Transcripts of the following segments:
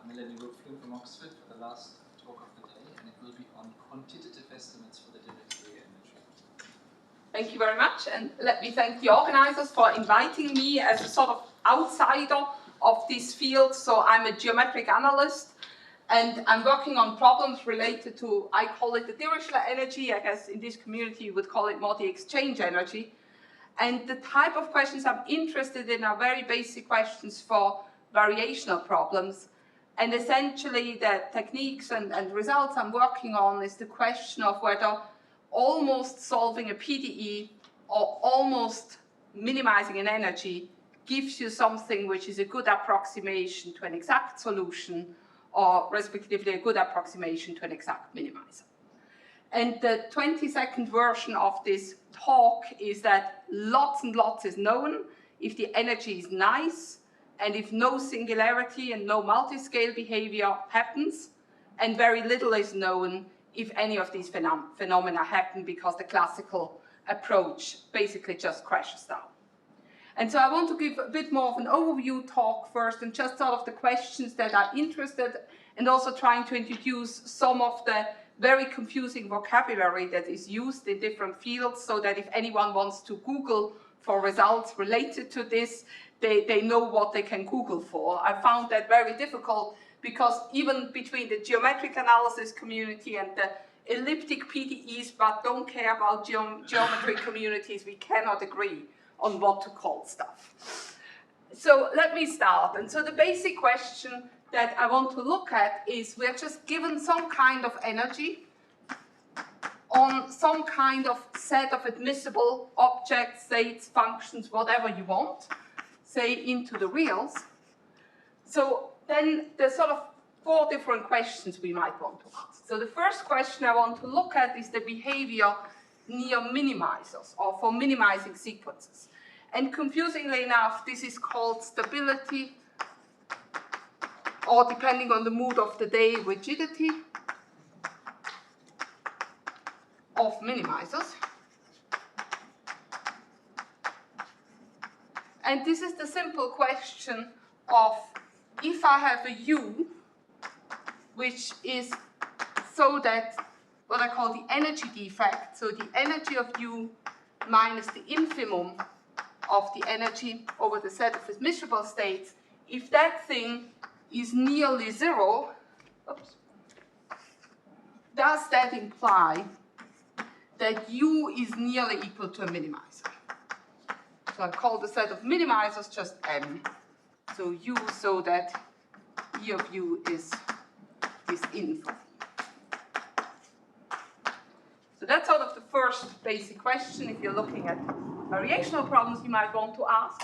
Melanie Rupflin from Oxford for the last talk of the day, and it will be on quantitative estimates for the Dirichlet energy. Thank you very much, and let me thank the organizers for inviting me as a sort of outsider of this field. So I'm a geometric analyst, and I'm working on problems related to, I call it the Dirichlet energy. I guess in this community you would call it more the exchange energy. And the type of questions I'm interested in are very basic questions for variational problems. And essentially the techniques and results I'm working on is the question of whether almost solving a PDE or almost minimizing an energy gives you something which is a good approximation to an exact solution, or respectively a good approximation to an exact minimizer. And the 20-second version of this talk is that lots and lots is known if the energy is nice and if no singularity and no multiscale behavior happens, and very little is known if any of these phenomena happen because the classical approach basically just crashes down. And so I want to give a bit more of an overview talk first and just sort of the questions that are interested, and also trying to introduce some of the very confusing vocabulary that is used in different fields, so that if anyone wants to Google for results related to this, they know what they can Google for. I found that very difficult because even between the geometric analysis community and the elliptic PDEs but don't care about geometry communities, we cannot agree on what to call stuff. So let me start. And so the basic question that I want to look at is, we're just given some kind of energy on some kind of set of admissible objects, states, functions, whatever you want, say into the reals. So then there's sort of four different questions we might want to ask. So the first question I want to look at is the behavior near minimizers, or for minimizing sequences. And confusingly enough, this is called stability, or depending on the mood of the day, rigidity of minimizers. And this is the simple question of, if I have a U, which is so that what I call the energy defect, so the energy of U minus the infimum of the energy over the set of admissible states, if that thing is nearly zero, does that imply that U is nearly equal to a minimizer? So I call the set of minimizers just M. So U, so that E of U is this info. So that's sort of the first basic question if you're looking at variational problems you might want to ask.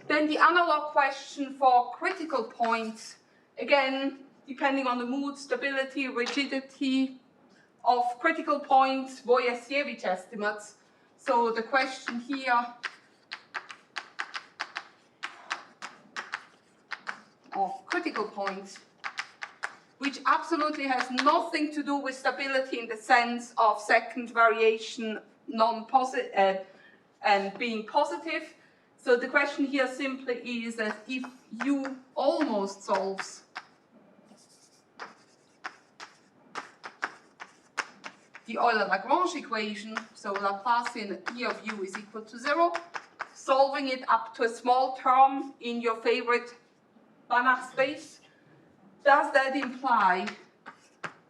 Then the analog question for critical points, again, depending on the mood, stability, rigidity of critical points, Wojciechowicz estimates. So the question here of critical points, which absolutely has nothing to do with stability in the sense of second variation non-positive and being positive. So the question here simply is that if U almost solves the Euler-Lagrange equation, so Laplacian E of U is equal to 0, solving it up to a small term in your favorite Banach space, does that imply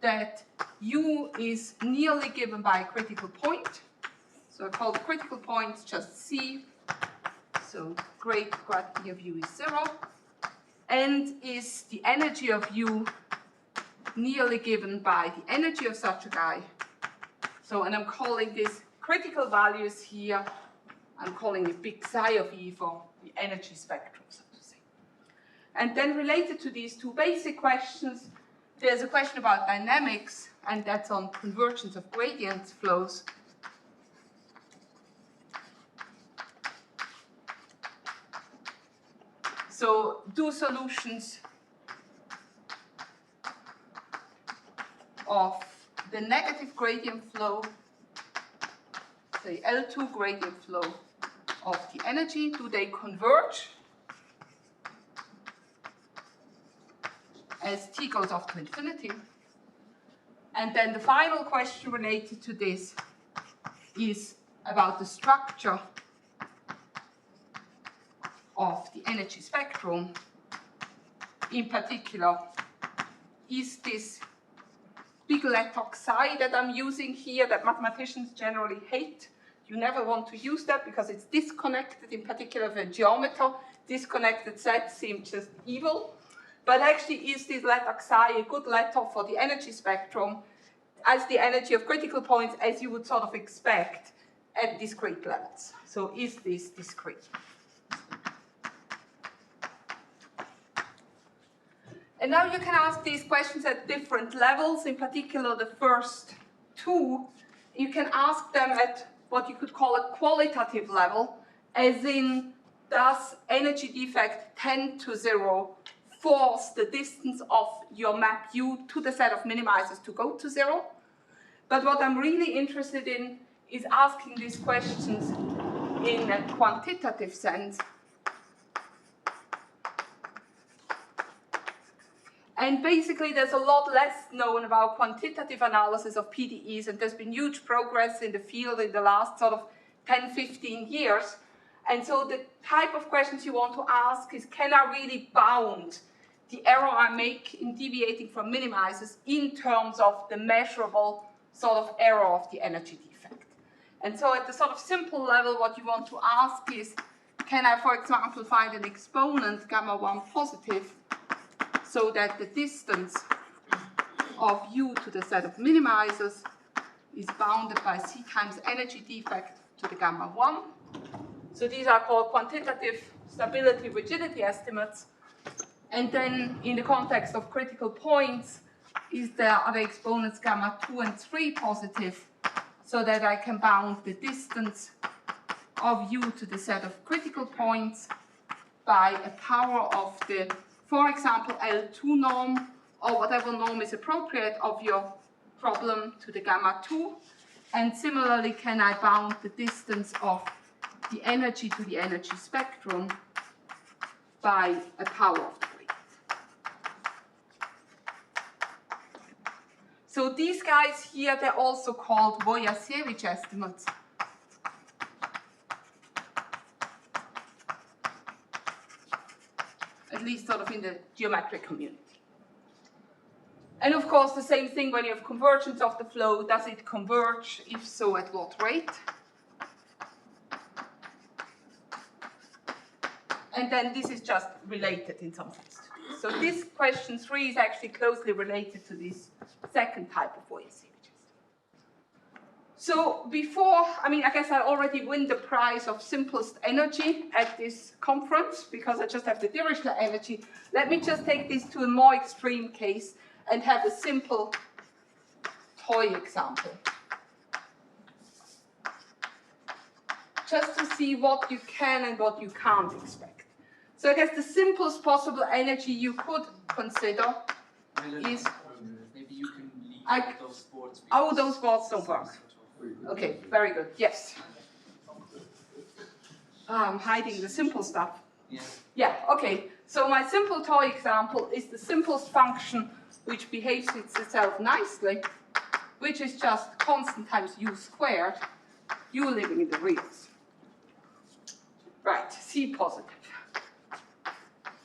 that U is nearly given by a critical point? So I call the critical point just C. So great grad E of U is 0. And is the energy of U nearly given by the energy of such a guy? So, and I'm calling this critical values here, I'm calling it big psi of E for the energy spectrum, so to say. And then related to these two basic questions, there's a question about dynamics, and that's on convergence of gradient flows. So do solutions of the negative gradient flow, the L2 gradient flow of the energy, do they converge? as t goes off to infinity. And then the final question related to this is about the structure of the energy spectrum. In particular, is this big letter psi that I'm using here that mathematicians generally hate? You never want to use that because it's disconnected, in particular with a geometer. Disconnected sets seem just evil. But actually, is this letter psi a good letter for the energy spectrum as the energy of critical points as you would sort of expect at discrete levels? So is this discrete? And now you can ask these questions at different levels, in particular the first two. You can ask them at what you could call a qualitative level, as in, does energy defect tend to zero force the distance of your map U to the set of minimizers to go to zero? But what I'm really interested in is asking these questions in a quantitative sense. And basically, there's a lot less known about quantitative analysis of PDEs, and there's been huge progress in the field in the last sort of 10, 15 years. And so the type of questions you want to ask is, can I really bound the error I make in deviating from minimizers in terms of the measurable sort of error of the energy defect? And so at the sort of simple level, what you want to ask is, can I, for example, find an exponent, gamma 1 positive, so that the distance of U to the set of minimizers is bounded by C times energy defect to the gamma 1. So these are called quantitative stability rigidity estimates. And then in the context of critical points, are the exponents gamma 2 and 3 positive, so that I can bound the distance of U to the set of critical points by a power of the, for example, L2 norm, or whatever norm is appropriate of your problem to the gamma 2. And similarly, can I bound the distance of the energy to the energy spectrum by a power of 3. So these guys here, they're also called Wojasiewicz estimates. At least sort of in the geometric community. And of course, the same thing when you have convergence of the flow. Does it converge? If so, at what rate? And then this is just related in some sense to this. So this question 3 is actually closely related to this second type of Wojasiewicz. So before, I guess I already win the prize of simplest energy at this conference because I just have the Dirichlet energy. Let me just take this to a more extreme case and have a simple toy example. Just to see what you can and what you can't expect. So I guess the simplest possible energy you could consider is... Maybe you can leave those boards. Oh, those boards don't work. Okay, very good. Yes. I'm hiding the simple stuff. Yeah, okay. So my simple toy example is the simplest function which behaves itself nicely, which is just constant times u squared, u living in the reals. Right, C positive.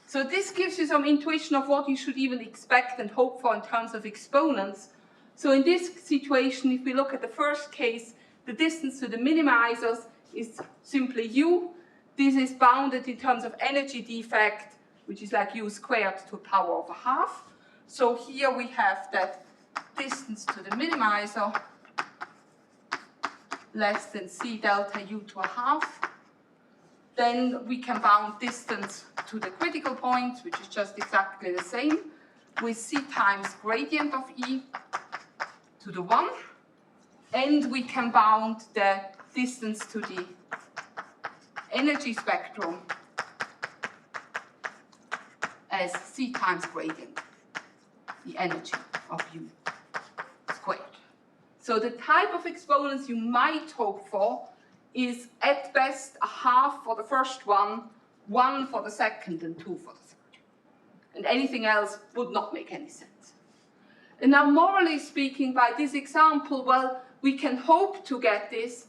So this gives you some intuition of what you should even expect and hope for in terms of exponents. So in this situation, if we look at the first case, the distance to the minimizers is simply u. This is bounded in terms of energy defect, which is like u squared to a power of a half. So here we have that distance to the minimizer less than c delta u to a half. Then we can bound distance to the critical point, which is just exactly the same, with c times gradient of E to the 1. And we can bound the distance to the energy spectrum as c times gradient, the energy of U squared. So the type of exponents you might hope for is at best a half for the first one, 1 for the second, and 2 for the third. And anything else would not make any sense. And now, morally speaking, by this example, well, we can hope to get this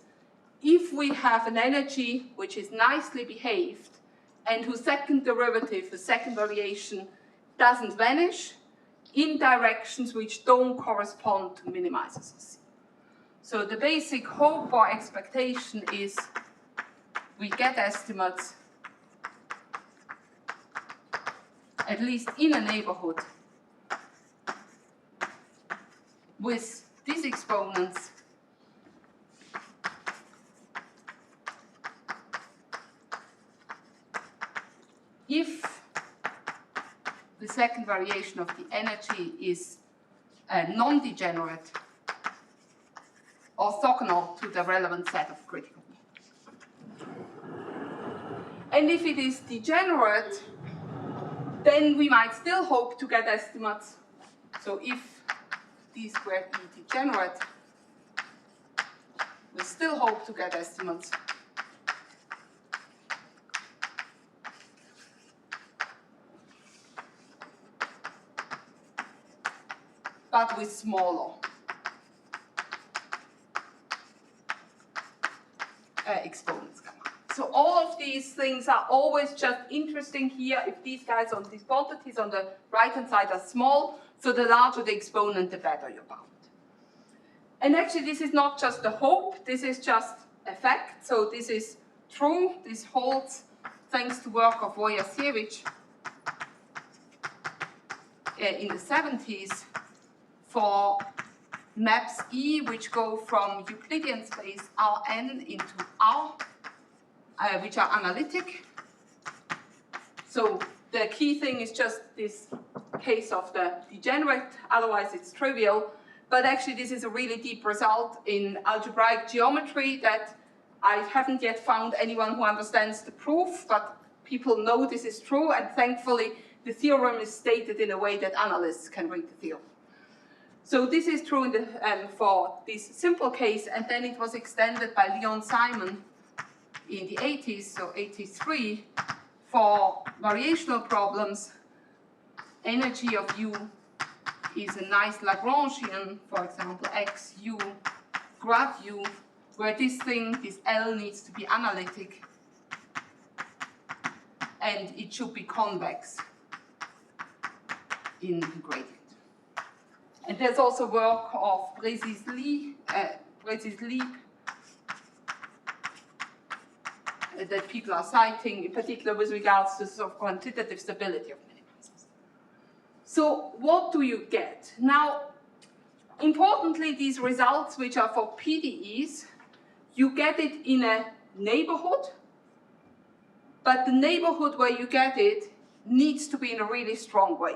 if we have an energy which is nicely behaved and whose second derivative, the second variation, doesn't vanish in directions which don't correspond to minimizers of C. So the basic hope or expectation is we get estimates at least in a neighborhood with these exponents if the second variation of the energy is non-degenerate, orthogonal to the relevant set of critical points. And if it is degenerate, then we might still hope to get estimates. So if d squared E degenerate, we still hope to get estimates. But with smaller exponents. So all of these things are always just interesting here if these guys on these quantities on the right-hand side are small, so the larger the exponent, the better you're bound. And actually this is not just a hope, this is just a fact. So this is true, this holds thanks to work of Wojciechowicz in the 70s for maps E which go from Euclidean space Rn into R, which are analytic. So the key thing is just this case of the degenerate, otherwise it's trivial. But actually this is a really deep result in algebraic geometry that I haven't yet found anyone who understands the proof, but people know this is true, and thankfully the theorem is stated in a way that analysts can read the theorem. So this is true in the, for this simple case, and then it was extended by Leon Simon in the 80s, so 83, for variational problems. Energy of U is a nice Lagrangian, for example, x u grad u, where this thing, this L, needs to be analytic, and it should be convex in the gradient. And there's also work of Brezis-Lieb that people are citing, in particular with regards to sort of quantitative stability of minimizers. So what do you get? Now, importantly, these results, which are for PDEs, you get it in a neighborhood, but the neighborhood where you get it needs to be in a really strong way.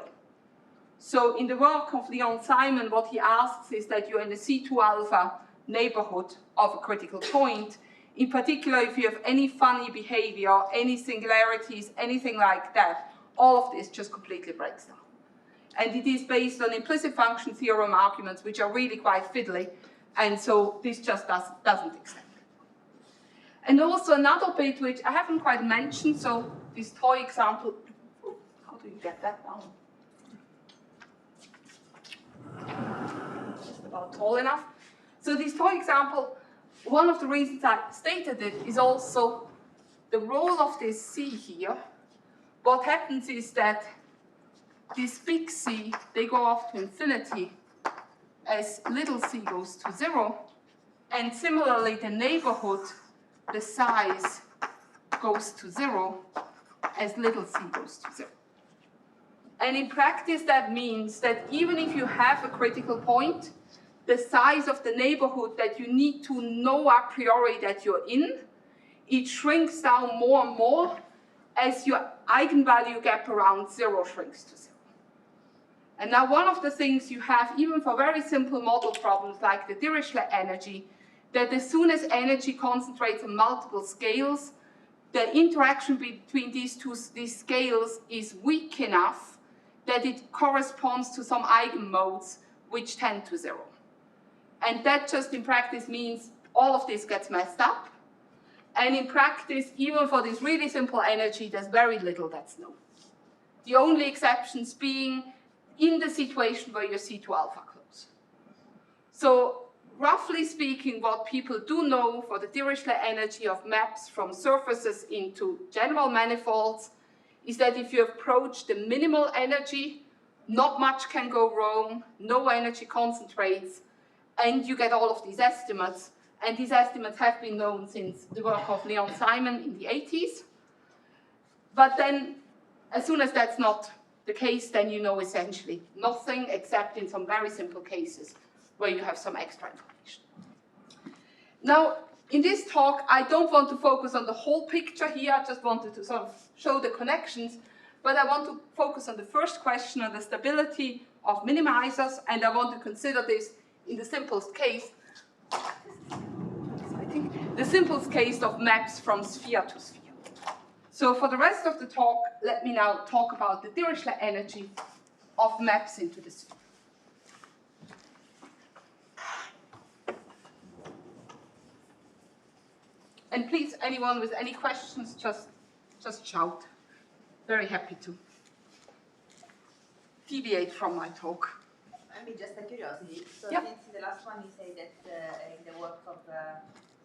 So in the work of Leon Simon, what he asks is that you're in the C2 alpha neighborhood of a critical point. In particular, if you have any funny behavior, any singularities, anything like that, all of this just completely breaks down. And it is based on implicit function theorem arguments, which are really quite fiddly, and so this just doesn't extend. And also another bit which I haven't quite mentioned, so this toy example, how do you get that down? Just about tall enough. So this toy example, one of the reasons I stated it is also the role of this C here. What happens is that this big C, they go off to infinity as little c goes to 0. And similarly, the neighborhood, the size goes to 0 as little c goes to 0. And in practice, that means that even if you have a critical point, the size of the neighborhood that you need to know a priori that you're in, it shrinks down more and more as your eigenvalue gap around 0 shrinks to 0. And now one of the things you have, even for very simple model problems like the Dirichlet energy, that as soon as energy concentrates on multiple scales, the interaction between these scales is weak enough that it corresponds to some eigenmodes which tend to 0. And that just in practice means all of this gets messed up. And in practice, even for this really simple energy, there's very little that's known. The only exceptions being in the situation where your C2 alpha close. So roughly speaking, what people do know for the Dirichlet energy of maps from surfaces into general manifolds is that if you approach the minimal energy, not much can go wrong, no energy concentrates, and you get all of these estimates. And these estimates have been known since the work of Leon Simon in the 80s. But then, as soon as that's not the case, then you know essentially nothing, except in some very simple cases where you have some extra information. Now, in this talk, I don't want to focus on the whole picture here. I just wanted to sort of show the connections. But I want to focus on the first question, on the stability of minimizers, and I want to consider this in the simplest case. The simplest case of maps from sphere to sphere. So for the rest of the talk, let me now talk about the Dirichlet energy of maps into the sphere. And please, anyone with any questions, just shout. Very happy to deviate from my talk. I mean, just a curiosity. So yeah. Since in the last one you say that in the work of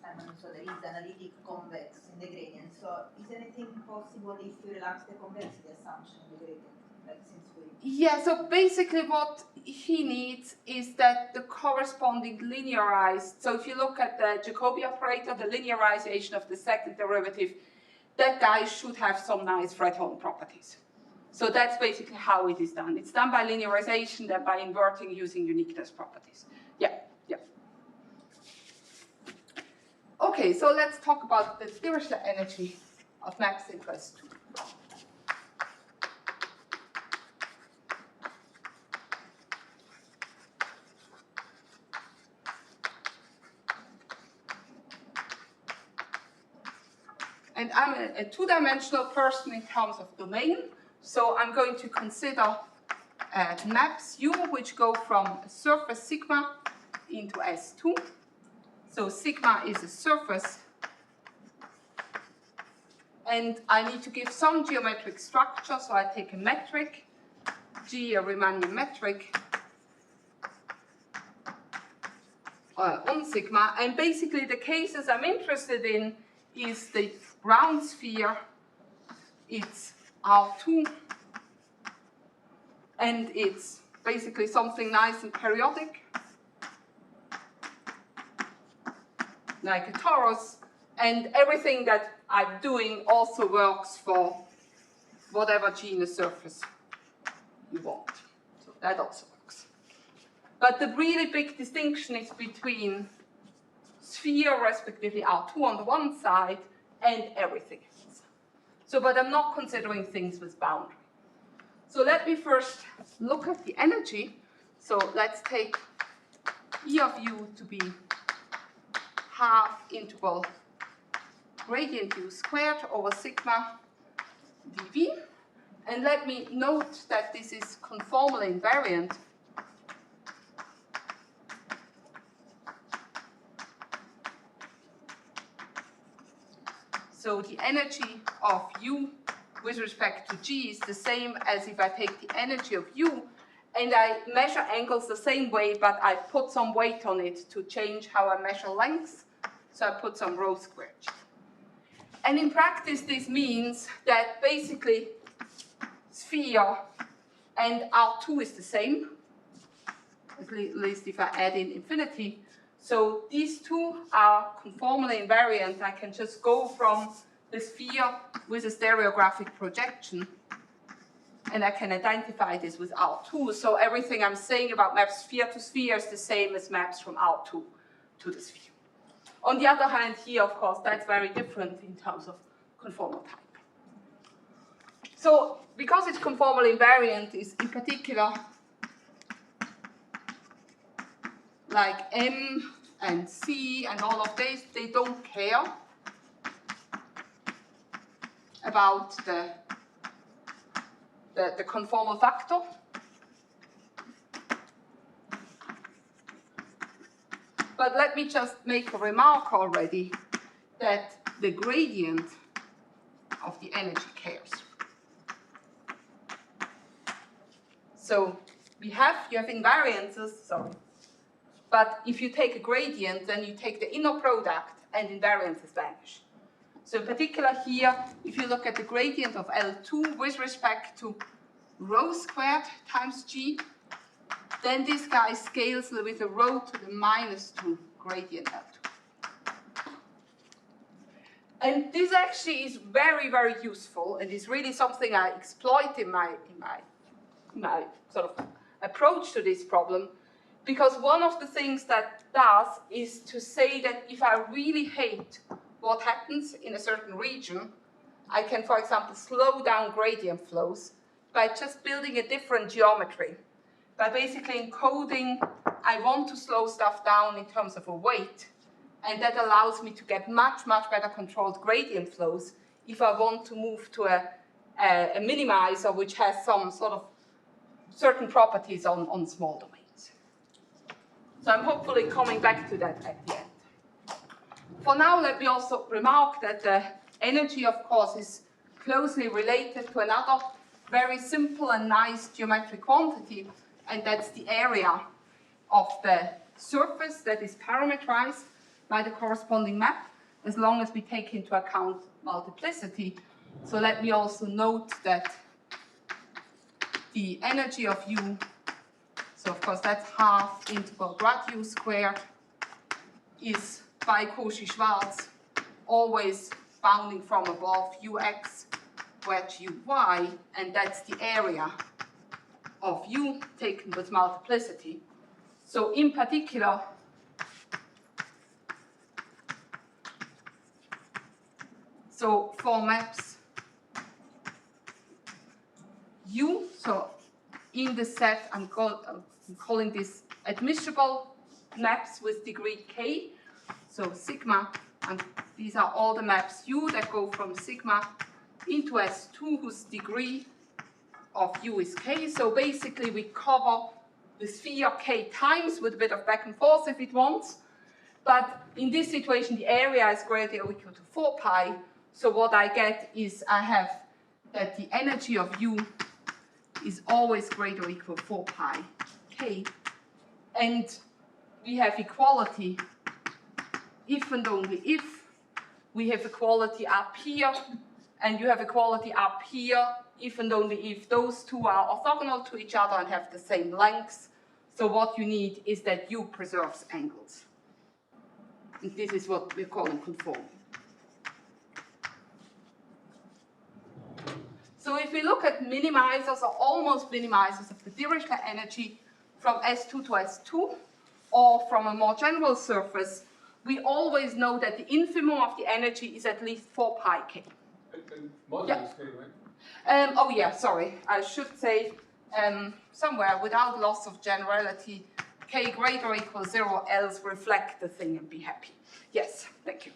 Simon, so there is analytic convex in the gradient. So is anything possible if you relax the convexity assumption in the gradient? Like since we... Yeah, so basically what he needs is that the corresponding linearized, so if you look at the Jacobi operator, the linearization of the second derivative, that guy should have some nice Fredholm properties. So that's basically how it is done. It's done by linearization, then by inverting using uniqueness properties. Yeah. Okay, so let's talk about the Dirichlet energy of maps into S2. And I'm a two-dimensional person in terms of domain, so I'm going to consider maps U, which go from a surface sigma into S2. So sigma is a surface, and I need to give some geometric structure, so I take a metric, G, a Riemannian metric, on sigma, and basically the cases I'm interested in is the round sphere, it's R2, and it's basically something nice and periodic, like a torus, and everything that I'm doing also works for whatever G in the surface you want. So that also works. But the really big distinction is between sphere, respectively R2 on the one side, and everything else. So, but I'm not considering things with boundary. So let me first look at the energy. So let's take E of U to be half integral gradient U squared over sigma dV. And let me note that this is conformally invariant. So the energy of U with respect to G is the same as if I take the energy of U and I measure angles the same way, but I put some weight on it to change how I measure lengths. So I put some rho squared G. And in practice, this means that basically sphere and R2 is the same, at least if I add in infinity. So these two are conformally invariant. I can just go from the sphere with a stereographic projection, and I can identify this with R2. So everything I'm saying about maps sphere to sphere is the same as maps from R2 to the sphere. On the other hand, here, of course, that's very different in terms of conformal type. So because it's conformally invariant, is in particular like M and C and all of these, they don't care about the conformal factor. But let me just make a remark already that the gradient of the energy cares. So you have invariances, sorry. But if you take a gradient, then you take the inner product and invariances vanish. So in particular here, if you look at the gradient of L2 with respect to rho squared times G, then this guy scales with a rho to the -2 gradient L2. And this actually is very, very useful, and is really something I exploit in my sort of approach to this problem, because one of the things that does is to say that if I really hate what happens in a certain region, I can, for example, slow down gradient flows by just building a different geometry. By basically encoding, I want to slow stuff down in terms of a weight, and that allows me to get much, much better controlled gradient flows if I want to move to a minimizer which has some sort of certain properties on small domains. So I'm hopefully coming back to that at the end. For now, let me also remark that the energy, of course, is closely related to another very simple and nice geometric quantity, and that's the area of the surface that is parametrized by the corresponding map, as long as we take into account multiplicity. So let me also note that the energy of U, so of course that's half integral grad U squared, is by Cauchy-Schwarz always bounding from above Ux, wedge Uy, and that's the area of U taken with multiplicity. So in particular, so for maps U, so in the set, I'm calling this admissible maps with degree K, so sigma, and these are all the maps U that go from sigma into S2 whose degree of U is K. So basically we cover the sphere K times with a bit of back and forth if it wants. But in this situation, the area is greater or equal to 4 pi. So what I get is I have that the energy of U is always greater or equal to 4 pi K. And we have equality if and only if we have equality up here, and you have equality up here if and only if those two are orthogonal to each other and have the same lengths. So what you need is that U preserves angles. And this is what we're calling conforming. So if we look at minimizers or almost minimizers of the Dirichlet energy from S2 to S2, or from a more general surface, we always know that the infimum of the energy is at least 4 pi K. Modulus K, right? Oh yeah, sorry. I should say somewhere without loss of generality, K greater or equal 0, else reflect the thing and be happy. Yes, thank you.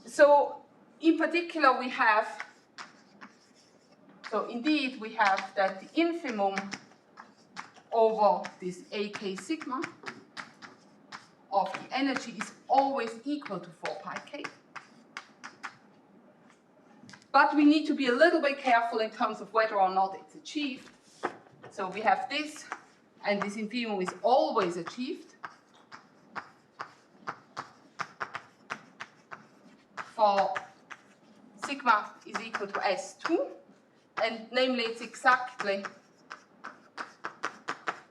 So in particular we have, so indeed we have that the infimum over this AK sigma of the energy is always equal to 4 pi K. But we need to be a little bit careful in terms of whether or not it's achieved. So we have this, and this infimum is always achieved for sigma is equal to S2, and namely it's exactly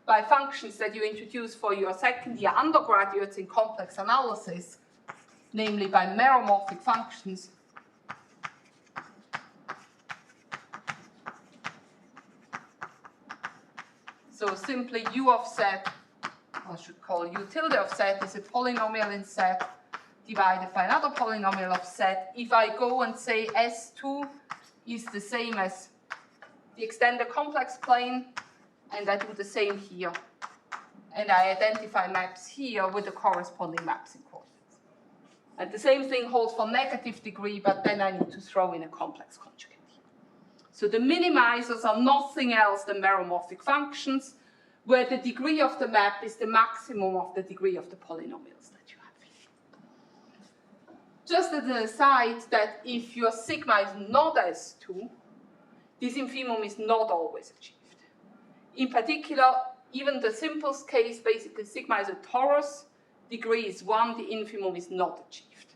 by functions that you introduce for your second year undergraduates in complex analysis, namely by meromorphic functions. So simply U of Z, I should call U tilde of Z, is a polynomial in Z divided by another polynomial of Z. If I go and say S2 is the same as the extended complex plane, and I do the same here, and I identify maps here with the corresponding maps in coordinates. And the same thing holds for negative degree, but then I need to throw in a complex conjugate. So the minimizers are nothing else than meromorphic functions, where the degree of the map is the maximum of the degree of the polynomials that you have here. Just as an aside, that if your sigma is not S2, this infimum is not always achieved. In particular, even the simplest case, basically sigma is a torus, degree is 1, the infimum is not achieved.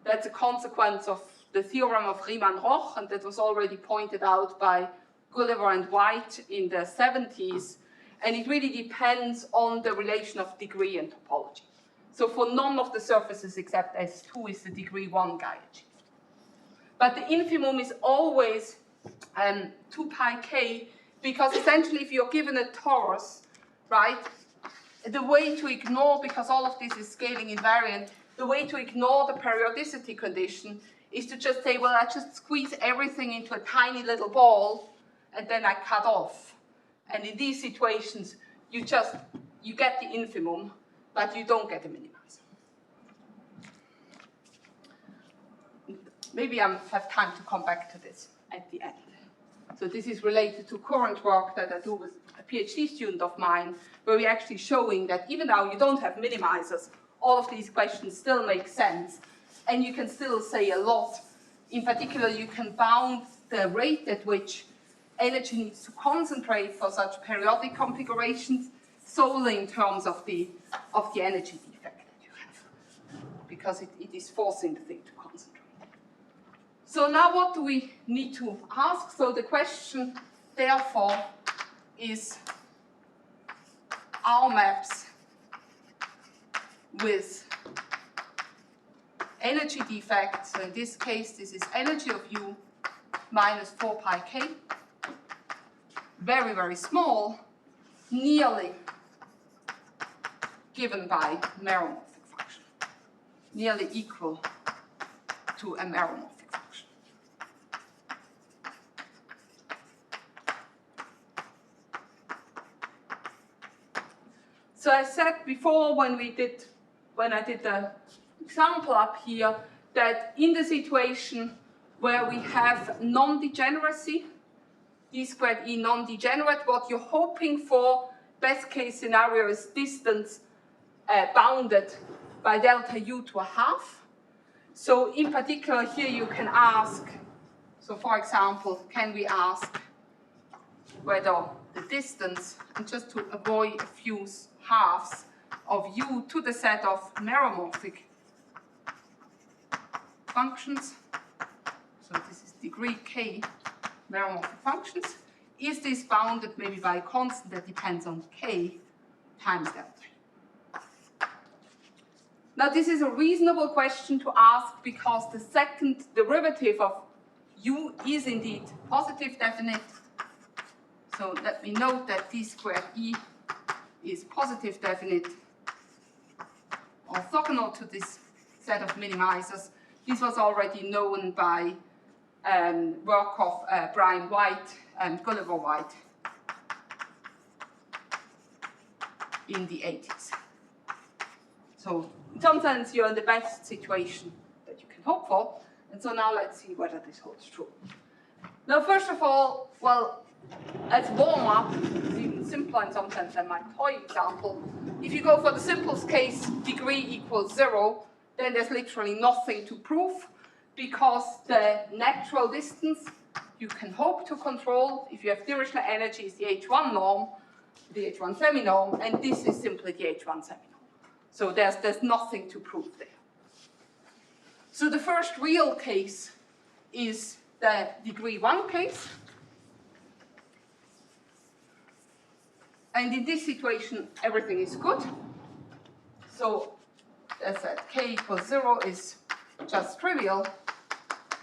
That's a consequence of the theorem of Riemann-Roch, and that was already pointed out by Gulliver and White in the 70s, and it really depends on the relation of degree and topology. So for none of the surfaces except S2 is the degree 1 guy achieved. But the infimum is always 2 pi k, because essentially if you're given a torus, right, the way to ignore, because all of this is scaling invariant, the way to ignore the periodicity condition is to just say, well, I just squeeze everything into a tiny little ball, and then I cut off. And in these situations, you get the infimum, but you don't get a minimizer. Maybe I have time to come back to this at the end. So this is related to current work that I do with a PhD student of mine, where we're actually showing that even though you don't have minimizers, all of these questions still make sense, and you can still say a lot. In particular, you can bound the rate at which energy needs to concentrate for such periodic configurations solely in terms of the energy defect that you have, because it is forcing the thing to concentrate. So now what do we need to ask? So the question, therefore, is, are maps with energy defects, so in this case, this is energy of U minus 4 pi k, very, very small, nearly given by meromorphic function, nearly equal to a meromorphic function. So I said before when I did the example up here, that in the situation where we have non-degeneracy, d squared E non-degenerate, what you're hoping for, best case scenario, is distance bounded by delta U to a half. So in particular here you can ask, so for example, can we ask whether the distance, and just to avoid a few halves, of U to the set of meromorphic functions, so this is degree k meromorphic functions, is this bounded maybe by a constant that depends on k times delta? Now this is a reasonable question to ask because the second derivative of U is indeed positive definite. So let me note that d squared E is positive definite, orthogonal to this set of minimizers. This was already known by work of Brian White and Gulliver White in the 80s. So in some sense, you're in the best situation that you can hope for. And so now let's see whether this holds true. Now, first of all, well, as warm-up, it's even simpler in some sense than my toy example. If you go for the simplest case, degree equals 0, then there's literally nothing to prove, because the natural distance you can hope to control, if you have Dirichlet energy, is the H1 norm, the H1 semi-norm, and this is simply the H1 semi-norm. So there's nothing to prove there. So the first real case is the degree 1 case. And in this situation, everything is good. So as said, k equals 0 is just trivial.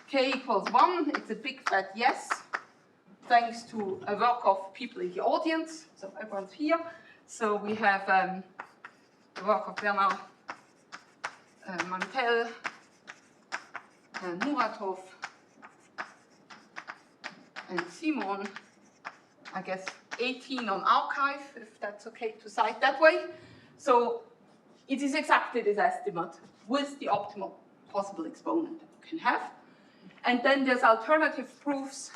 K equals 1, it's a big fat yes, thanks to a work of people in the audience. So everyone's here. So we have the work of Bernard Mantel, Muratov, and Simon, I guess 18 on archive, if that's okay to cite that way. So it is exactly this estimate with the optimal possible exponent that you can have. And then there's alternative proofs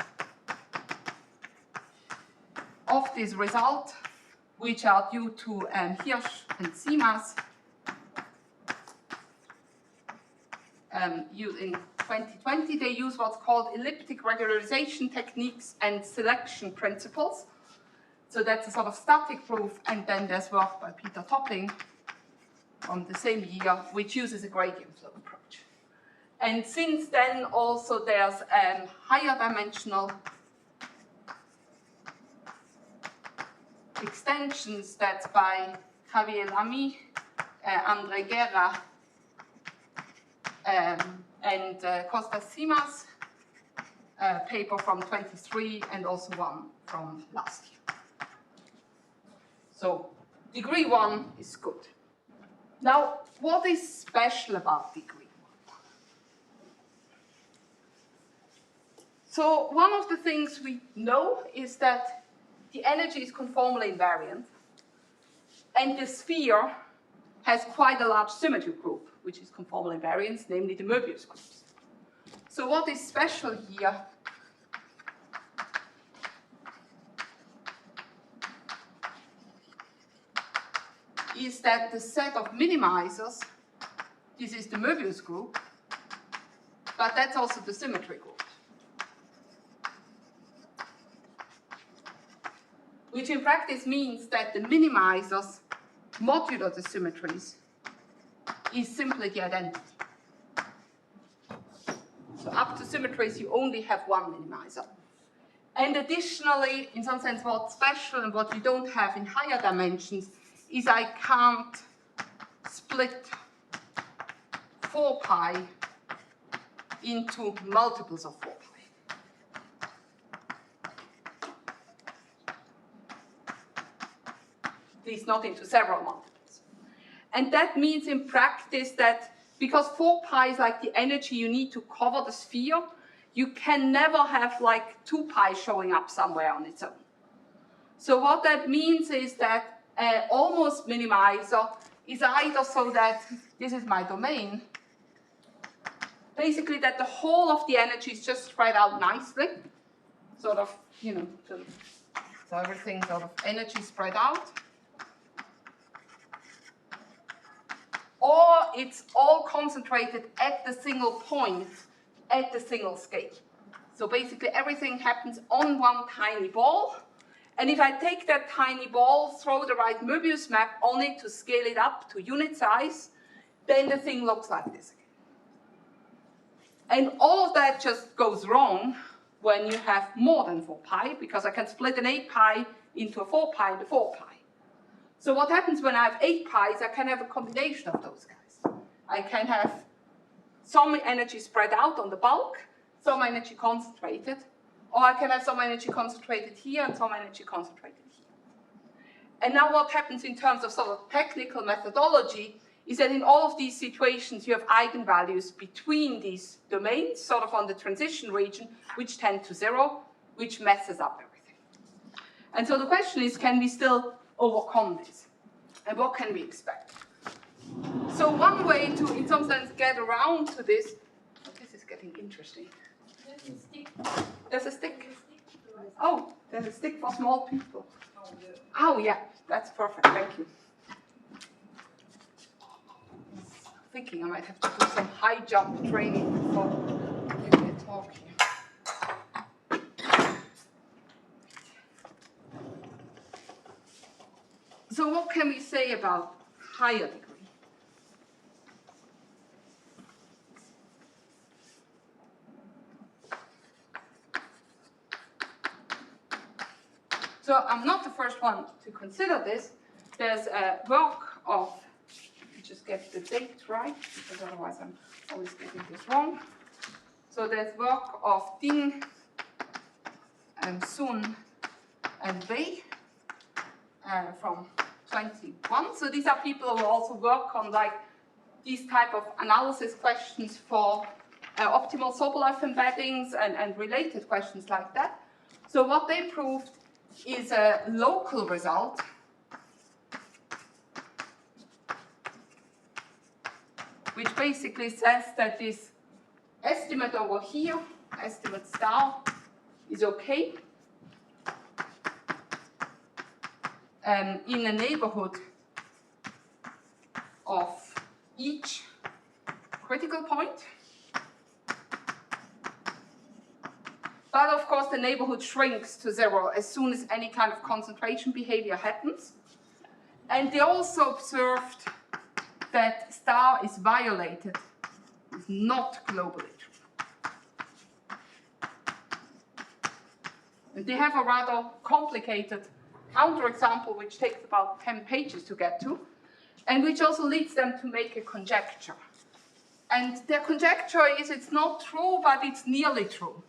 of this result, which are due to Hirsch and Simas using 2020, they use what's called elliptic regularization techniques and selection principles. So that's a sort of static proof, and then there's work by Peter Topping from the same year, which uses a gradient flow approach. And since then, also there's higher dimensional extensions. That's by Javier Lamy, André Guerra, and Costas Simas, a paper from 23, and also one from last year. So degree 1 is good. Now, what is special about degree 1? So one of the things we know is that the energy is conformally invariant, and the sphere has quite a large symmetry group, which is conformal invariance, namely the Möbius groups. So what is special here is that the set of minimizers, this is the Möbius group, but that's also the symmetry group. Which in practice means that the minimizers modulo the symmetries is simply the identity. So up to symmetries, you only have one minimizer. And additionally, in some sense, what's special and what you don't have in higher dimensions is I can't split 4 pi into multiples of 4 pi. At least not into several multiples. And that means in practice that because 4 pi is like the energy you need to cover the sphere, you can never have like 2 pi showing up somewhere on its own. So what that means is that almost minimizer is either so that this is my domain, basically that the whole of the energy is just spread out nicely, sort of, you know, so everything sort of energy spread out. Or it's all concentrated at the single point, at the single scale. So basically everything happens on one tiny ball. And if I take that tiny ball, throw the right Möbius map on it to scale it up to unit size, then the thing looks like this again. And all of that just goes wrong when you have more than 4 pi, because I can split an 8 pi into a 4 pi and a 4 pi. So what happens when I have 8 pi's, I can have a combination of those guys. I can have some energy spread out on the bulk, some energy concentrated, or I can have some energy concentrated here and some energy concentrated here. And now what happens in terms of sort of technical methodology is that in all of these situations you have eigenvalues between these domains, sort of on the transition region, which tend to 0, which messes up everything. And so the question is, can we still overcome this? And what can we expect? So one way to, in some sense, get around to this, oh, this is getting interesting. There's a stick. There's a stick. Oh, there's a stick for small people. Oh yeah, that's perfect, thank you. Thinking I might have to do some high jump training before giving a talk here. So what can we say about higher degree? So I'm not the first one to consider this. There's a work of, just get the date right, because otherwise I'm always getting this wrong. So there's work of Ding and Sun and Wei from 21. So these are people who also work on like these type of analysis questions for optimal Sobolev embeddings and related questions like that. So what they proved is a local result which basically says that this estimate over here, estimate star, is okay in a neighborhood of each critical point. But of course, the neighborhood shrinks to 0 as soon as any kind of concentration behavior happens. And they also observed that star is violated, is not globally true. And they have a rather complicated counterexample, which takes about 10 pages to get to, and which also leads them to make a conjecture. And their conjecture is it's not true, but it's nearly true.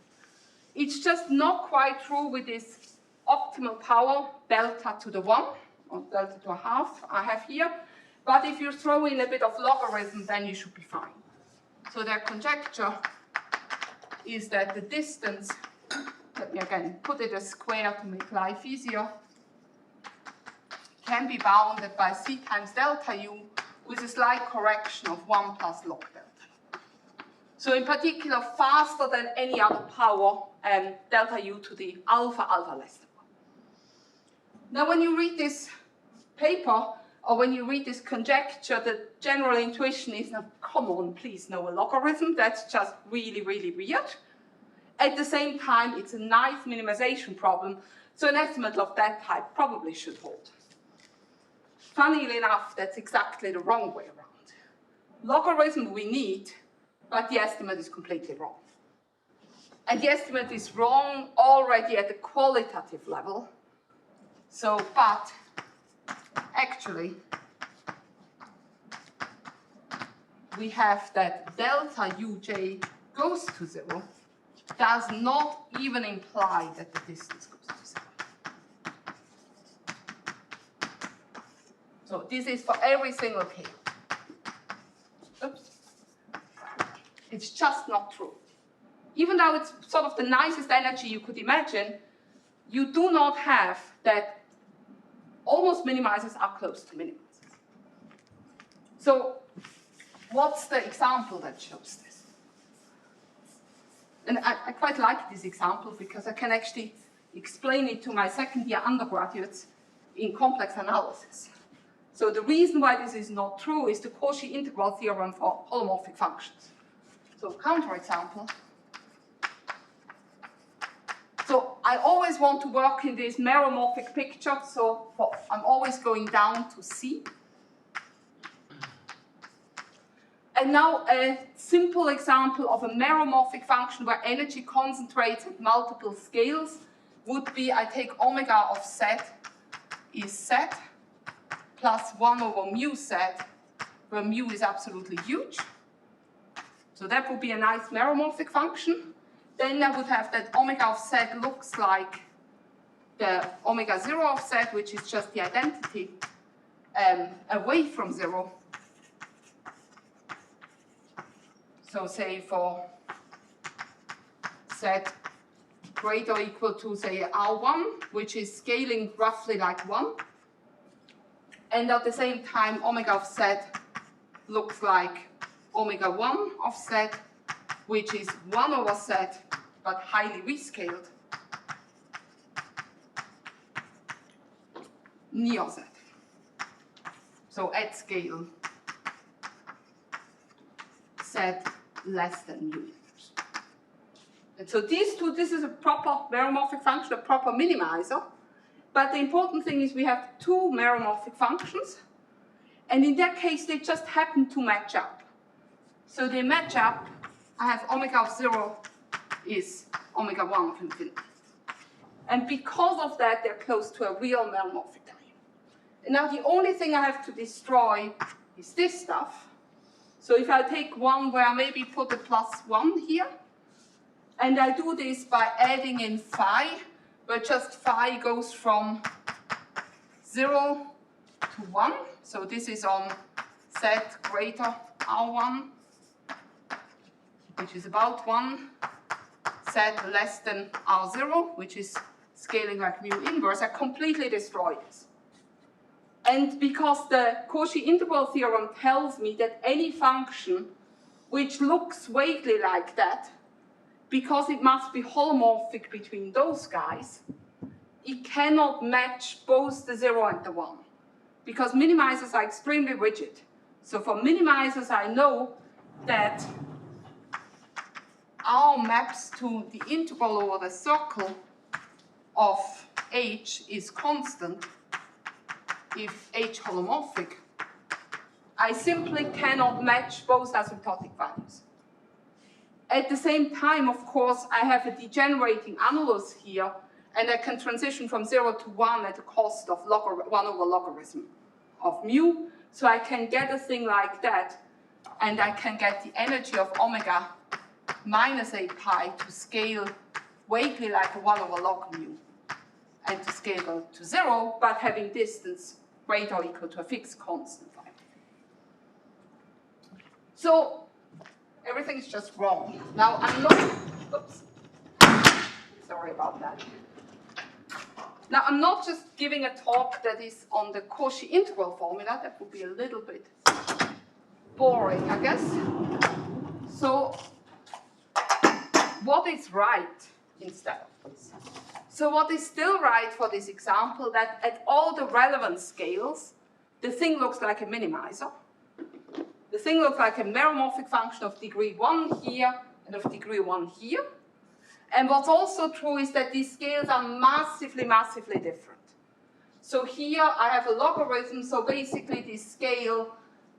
It's just not quite true with this optimal power, delta to the 1, or delta to a half I have here. But if you throw in a bit of logarithm, then you should be fine. So their conjecture is that the distance, let me again put it as square to make life easier, can be bounded by c times delta u with a slight correction of 1 plus log delta. So in particular, faster than any other power, delta u to the alpha less than 1. Now when you read this paper, or when you read this conjecture, the general intuition is, now, come on, please, no logarithm, that's just really, really weird. At the same time, it's a nice minimization problem, so an estimate of that type probably should hold. Funnily enough, that's exactly the wrong way around. Logarithm we need, but the estimate is completely wrong. And the estimate is wrong already at the qualitative level. So, but actually, we have that delta uj goes to 0 does not even imply that the distance goes to 0. So this is for every single k. Oops. It's just not true. Even though it's sort of the nicest energy you could imagine, you do not have that almost minimizers are close to minimizers. So what's the example that shows this? And I quite like this example because I can actually explain it to my second-year undergraduates in complex analysis. So the reason why this is not true is the Cauchy integral theorem for holomorphic functions. So counterexample. So I always want to work in this meromorphic picture, so I'm always going down to C. And now a simple example of a meromorphic function where energy concentrates at multiple scales would be, I take omega of z is z plus 1 over mu z, where mu is absolutely huge. So that would be a nice meromorphic function. Then I would have that omega of z looks like the omega 0 of z, which is just the identity away from 0. So say for z greater or equal to, say, R1, which is scaling roughly like 1. And at the same time, omega of z looks like omega 1 of z, which is 1 over z, but highly rescaled near z. So at scale, z less than mu. And so these two, this is a proper meromorphic function, a proper minimizer. But the important thing is we have two meromorphic functions. And in that case, they just happen to match up. So they match up. I have omega of 0 is omega 1 of infinity. And because of that, they're close to a real meromorphic time. And now the only thing I have to destroy is this stuff. So if I take one where I maybe put a plus 1 here, and I do this by adding in phi, where just phi goes from 0 to 1. So this is on z greater R1, which is about 1, z less than R0, which is scaling like mu inverse. I completely destroy this. And because the Cauchy integral theorem tells me that any function which looks vaguely like that, because it must be holomorphic between those guys, it cannot match both the 0 and the 1. Because minimizers are extremely rigid. So for minimizers, I know that R maps to the integral over the circle of H is constant, if H holomorphic, I simply cannot match both asymptotic values. At the same time, of course, I have a degenerating annulus here, and I can transition from 0 to 1 at the cost of 1 over logarithm of mu. So I can get a thing like that, and I can get the energy of omega minus a pi to scale vaguely like a 1 over log mu, and to scale to 0, but having distance greater or equal to a fixed constant. So everything is just wrong. Now I'm not, oops, sorry about that. Now I'm not just giving a talk that is on the Cauchy integral formula. That would be a little bit boring, I guess. So what is right instead of this? So what is still right for this example, that at all the relevant scales, the thing looks like a minimizer. The thing looks like a meromorphic function of degree 1 here and of degree 1 here. And what's also true is that these scales are massively, massively different. So here I have a logarithm, so basically this scale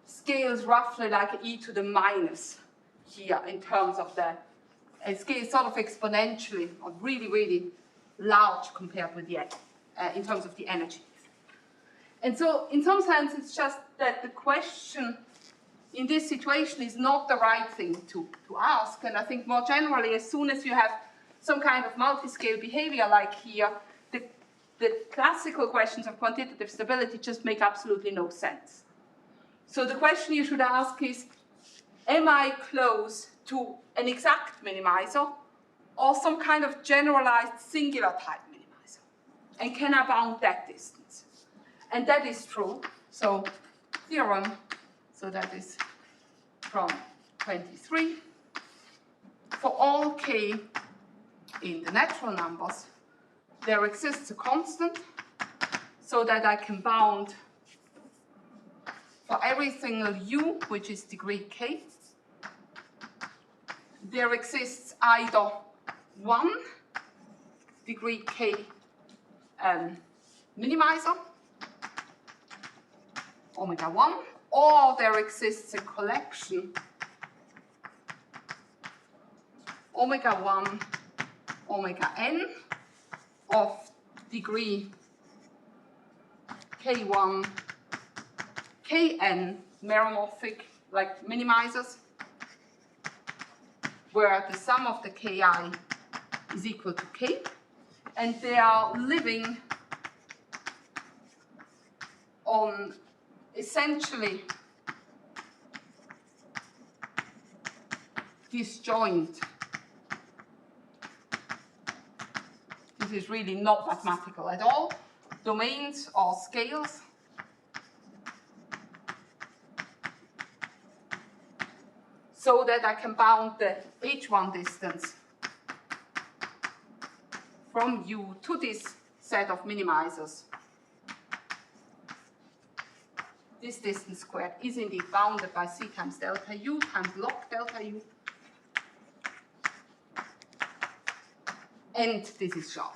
scales roughly like e to the minus here in terms of the scale sort of exponentially, or really, really large compared with the in terms of the energy. And so in some sense it's just that the question in this situation is not the right thing to ask. And I think more generally, as soon as you have some kind of multi-scale behavior like here, the classical questions of quantitative stability just make absolutely no sense. So the question you should ask is, am I close to an exact minimizer or some kind of generalized singular type minimizer? And can I bound that distance? And that is true. So theorem, so that is from 23. For all k in the natural numbers, there exists a constant so that I can bound for every single u, which is degree k, there exists either 1 degree k minimizer, omega 1, or there exists a collection omega 1, omega n of degree k1, kn meromorphic, like minimizers, where the sum of the ki is equal to k, and they are living on essentially disjoint. This is really not mathematical at all. Domains or scales. So that I can bound the h1 distance from u to this set of minimizers. This distance squared is indeed bounded by c times delta u times log delta u. And this is sharp.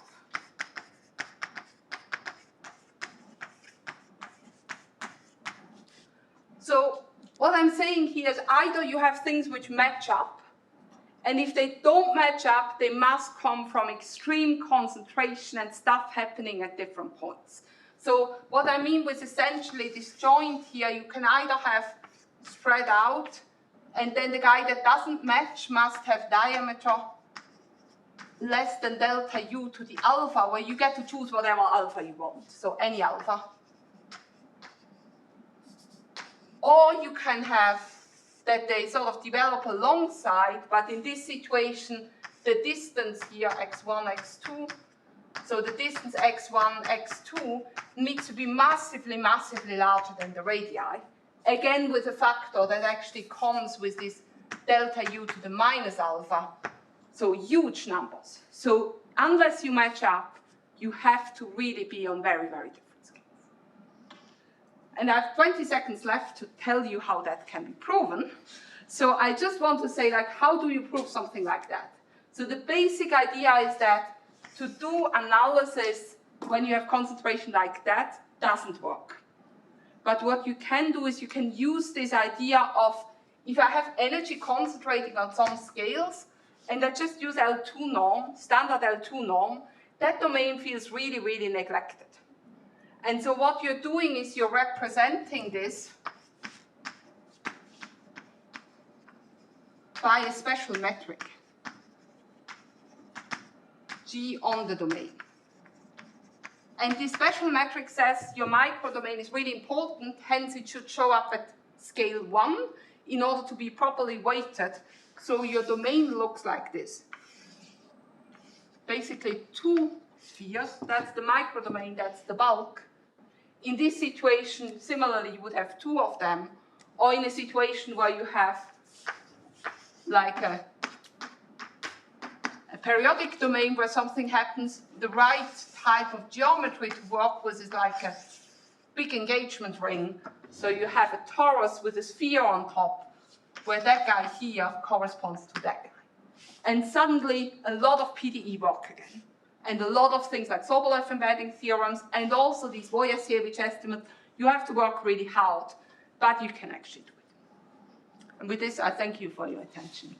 So what I'm saying here is either you have things which match up, and if they don't match up, they must come from extreme concentration and stuff happening at different points. So what I mean with essentially this joint here, you can either have spread out, and then the guy that doesn't match must have diameter less than delta u to the alpha, where you get to choose whatever alpha you want, so any alpha. Or you can have that they sort of develop alongside, but in this situation, the distance here, x1, x2, so the distance x1, x2 needs to be massively, massively larger than the radii, again with a factor that actually comes with this delta u to the minus alpha, so huge numbers. So unless you match up, you have to really be on very, very different scales. And I have 20 seconds left to tell you how that can be proven. So I just want to say, like, how do you prove something like that? So the basic idea is that to do analysis when you have concentration like that doesn't work. But what you can do is you can use this idea of, if I have energy concentrating on some scales, and I just use L2 norm, standard L2 norm, that domain feels really, really neglected. And so what you're doing is you're representing this by a special metric, G on the domain. And this special metric says your microdomain is really important, hence it should show up at scale 1 in order to be properly weighted. So your domain looks like this. Basically 2 spheres, that's the microdomain, that's the bulk. In this situation, similarly, you would have 2 of them, or in a situation where you have like a periodic domain where something happens, the right type of geometry to work with is like a big engagement ring. So you have a torus with a sphere on top, where that guy here corresponds to that guy. And suddenly, a lot of PDE work again. And a lot of things like Sobolev embedding theorems, and also these Wojciechowicz estimates, you have to work really hard, but you can actually do it. And with this, I thank you for your attention.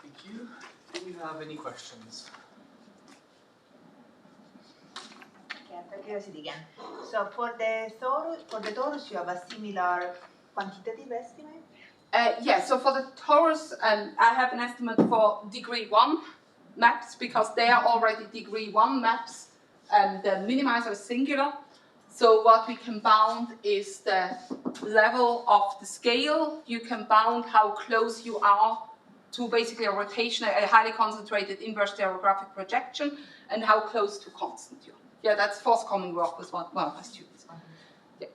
Thank you. Do you have any questions? Okay, out of curiosity again. So for the torus, you have a similar quantitative estimate? Yeah, so for the torus, I have an estimate for degree 1 maps, because they are already degree 1 maps, and the minimizer is singular. So what we can bound is the level of the scale. You can bound how close you are to basically a rotation, a highly concentrated inverse stereographic projection, and how close to constant you are. Yeah, that's forthcoming work with one of my students. Yeah.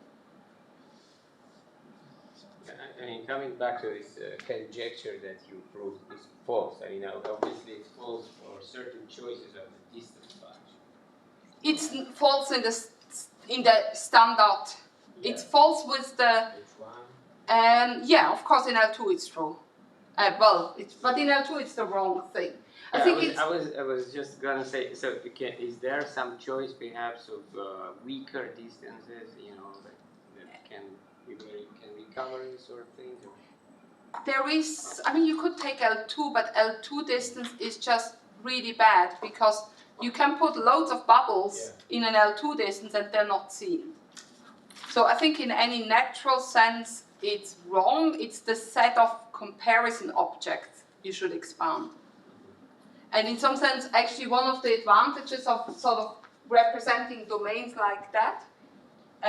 I mean, coming back to this conjecture that you proved is false. I mean, obviously it's false for certain choices of the distance function. It's false in the standard. Yeah. It's false with the. Yeah, of course in L2 it's true. But in L2 it's the wrong thing. Yeah, I was just gonna say. So, is there some choice perhaps of weaker distances? You know, that can recover this sort of thing? There is. I mean, you could take L2, but L2 distance is just really bad because you can put loads of bubbles in an L2 distance and they're not seen. So I think in any natural sense it's wrong. It's the set of comparison objects you should expand. And in some sense, actually one of the advantages of sort of representing domains like that,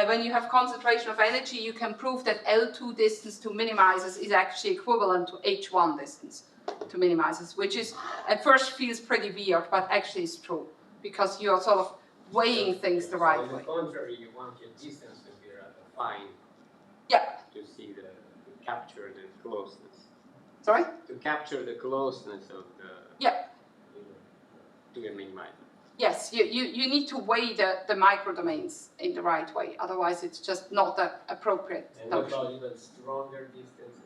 when you have concentration of energy, you can prove that L2 distance to minimizers is actually equivalent to H1 distance to minimizers, which is at first feels pretty weird, but actually is true, because you're sort of weighing things the right way. On the contrary, you want your distance to be rather fine. Yeah. To see to capture the closeness. Sorry? To capture the closeness of the. Yeah. To the minimizer. Yes, you need to weigh the microdomains in the right way, otherwise it's just not the appropriate and notion. What about even stronger distances?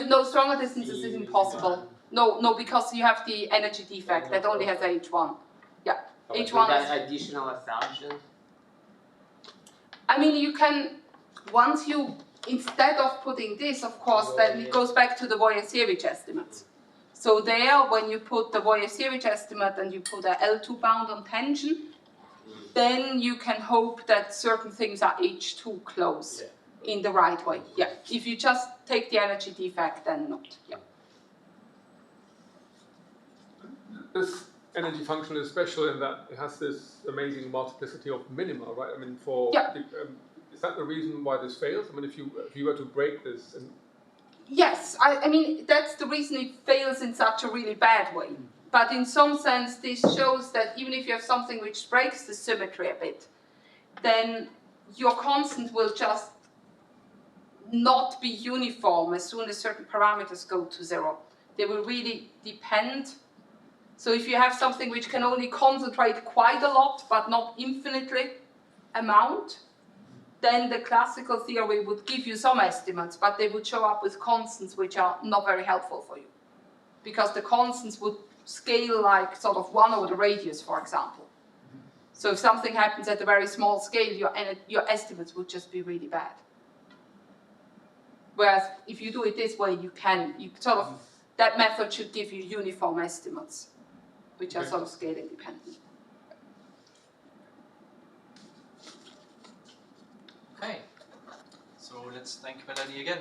No, stronger distances is impossible. No, because you have the energy defect that only has H1. Yeah, H1 is additional assumptions. I mean, you can, once you, instead of putting this, of course, then it goes back to the Wojciechowicz estimates. So there, when you put the Wojciechowicz estimate and you put a L2 bound on tension, then you can hope that certain things are H2 close in the right way. Yeah. If you just take the energy defect, then not. Yeah. This energy function is special in that it has this amazing multiplicity of minima, right? I mean, is that the reason why this fails? I mean, if you were to break this. Yes, I mean, that's the reason it fails in such a really bad way. But in some sense, this shows that even if you have something which breaks the symmetry a bit, then your constant will just not be uniform as soon as certain parameters go to 0. They will really depend. So if you have something which can only concentrate quite a lot, but not infinitely amount, then the classical theory would give you some estimates, but they would show up with constants which are not very helpful for you. Because the constants would scale like sort of 1 over the radius, for example. So if something happens at a very small scale, your estimates would just be really bad. Whereas if you do it this way, that method should give you uniform estimates, which are sort of scale independent. Okay, so let's thank Melanie again.